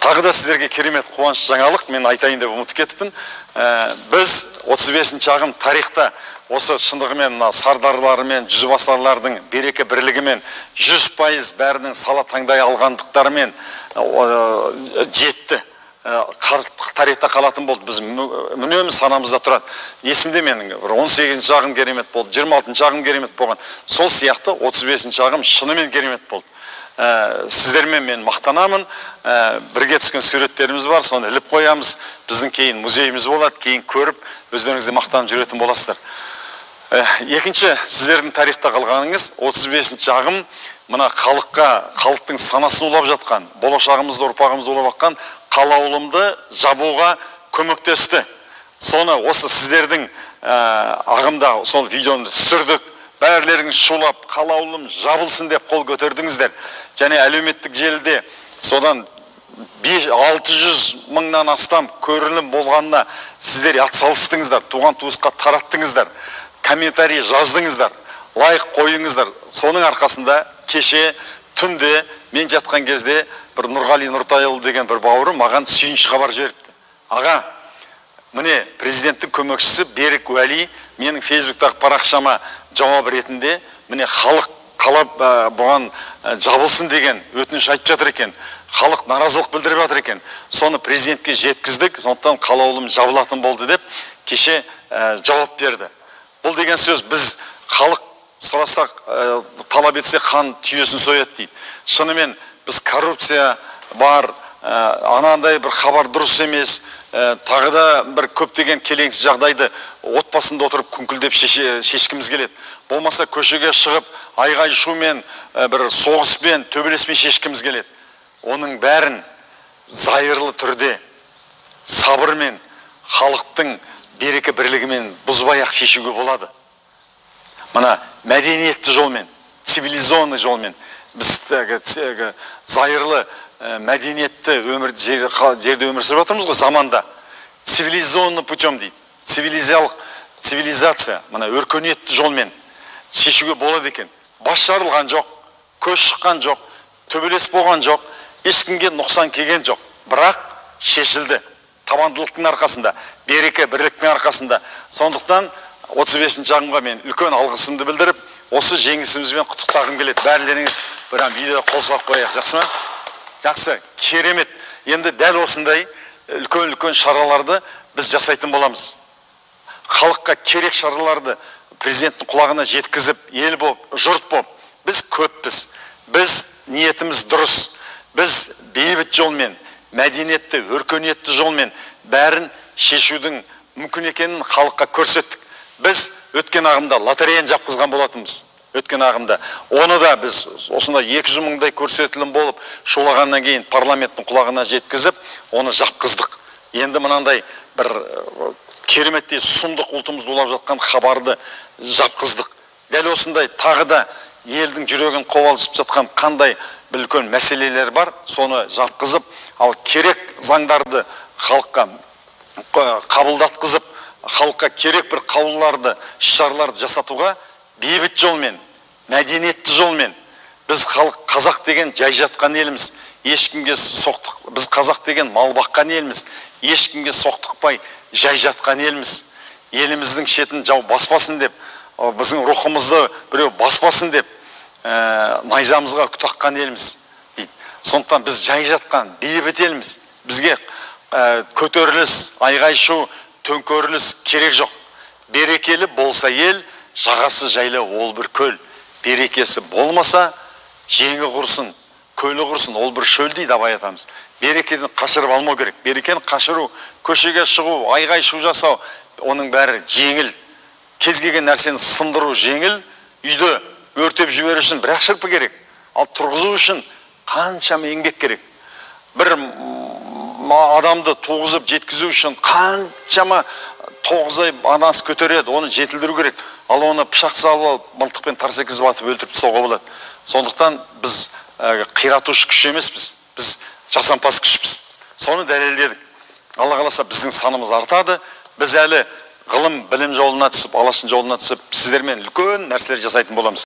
Тағы да сіздерге керемет қуаныш жаңалық, мен айтайын деп ұмытып кетіппін. Біз 35-ші ағым тарихта осы шындығымен сардарларымен, жүзбасарлардың береке бірлігімен 100% бәрінің сала таңдай алғандықтарымен жетті. Тарихта қалатын болды. Біз үнемі санамызда тұрады. Есімде менің 18-ші ағым керемет болды, 26-ші ағым керемет болған. Сол сияқты 35-ші ағым шынымен керемет болды. Сіздермен мен мақтанамын. Бірге түскен суреттеріміз бар, соны іліп қоямыз. Біздің кейін музейіміз болады, кейін көріп, өздеріңізде мақтанып жүретін боласыздар. Екінші, сіздердің тарихта қалғаныңыз 35-ші ағым мына халықтың санасын улап жатқан, болашағымызды, ұрпағымызды улап жатқан қалаулымды жабуға көмектесті. Соны осы сіздердің ағымда сол видеоны түсірдік. Бәрлеріңіз шулап, қалаулым жабылсын деп қол көтердіңіздер. Және әлеуметтік желіде содан 600 мыңнан астам көрілім болғанына сіздер атсалыстыңыздар, туған туысқа тараттыңыздар, комментарий жаздыңыздар, лайк қойыңыздар. Соның арқасында кеше түнде мен жатқан кезде бір Нұрғали Нұртайұлы деген бір бауырым маған сүйінші хабар жіберіпті. Аға, міне президенттің көмекшісі Берік Уәли менің фейсбуктағы парақшама жауап ретінде міне халық қалап бұған жабылсын деген өтініш айтып жатыр екен. Халық наразылық білдіріп жатыр екен. Соны президентке жеткіздік, сондықтан қалаулым жабылатын болды деп кеше жауап берді. Бұл деген сөз, біз халық сұрасақ, талап етсе хан түйесін сояды дейді. Шынымен біз коррупция бар, анандай бір хабар дұрыс емес, тағы да бір көптеген келеңсіз жағдайды отбасында отырып күңкілдеп шешкіміз келеді. Болмаса көшеге шығып, айғай-шумен, бір соғыспен, төбелеспен шешкіміз келеді. Оның бәрін зайырлы түрде, сабырмен, халықтың береке бірлігімен бұзбай-ақ шешуге болады. Мына мәдениетті жолмен, цивилизованный жолмен, біз зайырлы мәдениетті жерде өмір сүріп отырмыз ғой, заманда. Цивилизованный путем дейді. Цивилизация, мына өркениетті жолмен шешуге болады екен. Бас жарылған жоқ, көз шыққан жоқ, төбелес болған жоқ, ешкімге нұқсан келген жоқ. Бірақ шешілді. Табандылықтың арқасында, береке бірліктің арқасында. Сондықтан 35-ші ағымға мен үлкен алғысымды білдіріп, осы жеңісімізбен құттықтағым келеді. Бәрлеріңіз бір видео қол соғып қояйық, жақсы ма? Жақсы, керемет. Енді дәл осындай үлкен шараларды біз жасайтын боламыз. Халыққа керек шараларды президенттің құлағына жеткізіп, ел боп, жұрт боп, біз көппіз. Біз ниетіміз дұрыс. Біз бейбіт жолмен, мәдениетті, өркениетті жолмен бәрін шешудің мүмкін екенін халыққа көрсеттік. Біз өткен ағымда лотереяны жапқызған болатынбыз. Өткен ағымда. Оны да біз осында 200 мыңдай көрсетілім болып, шулағаннан кейін парламенттің құлағына жеткізіп, оны жапқыздық. Енді мынандай бір кереметтей сұмдық ұлтымызды улап жатқан хабарды жапқыздық. Дәл осындай тағы да елдің жүрегін қобалжып жатқан қандай үлкен мәселелер бар, соны жапқызып, ал керек заңдарды халыққа қабылдатқызып, халыққа керек бір қаулыларды, шараларды жасатуға бейбіт жолмен, мәдениетті жолмен. Біз халық қазақ деген жай жатқан еліміз, ешкімге соқтық. Біз қазақ деген мал баққан еліміз, ешкімге соқтықпай жай жатқан еліміз. Еліміздің шетін жау баспасын деп, біздің рухымызды біреу баспасын деп, найзамызға күтаққан еліміз. Сондықтан біз жай жатқан бейбіт еліміз. Бізге көтеріліс, айғай-шу, төңкеріліс керек жоқ. Берекелі болса ел, жағасы жайлы ол бір көл. Берекесі болмаса, жеңі құрсын, көлі құрсын, ол бір шөл дейді Абай атамыз. Берекеден қашырып алмау керек. Берекені қашыру, көшеге шығу, айғай-шу жасау, оның бәрі жеңіл. Кез келген нәрсені сындыру жеңіл, үйді өртеп жіберу үшін бір шырпы керек. Ал тұрғызу үшін қаншама еңбек керек. Бір адамды туғызып жеткізу үшін қаншама 9 ай анасы көтереді, оны жетілдіру керек. Ал оны пышақ салып алып, мылтықпен тарс еткізіп атып өлтіріп тастауға болады. Сондықтан біз қиратушы күш емеспіз, біз жасампаз күшпіз. Соны дәлелдедік. Алла қаласа біздің санымыз артады. Біз әлі ғылым, білім жолына түсіп, алашын жолына түсіп, сіздермен үлкен нәрселер жасайтын боламыз.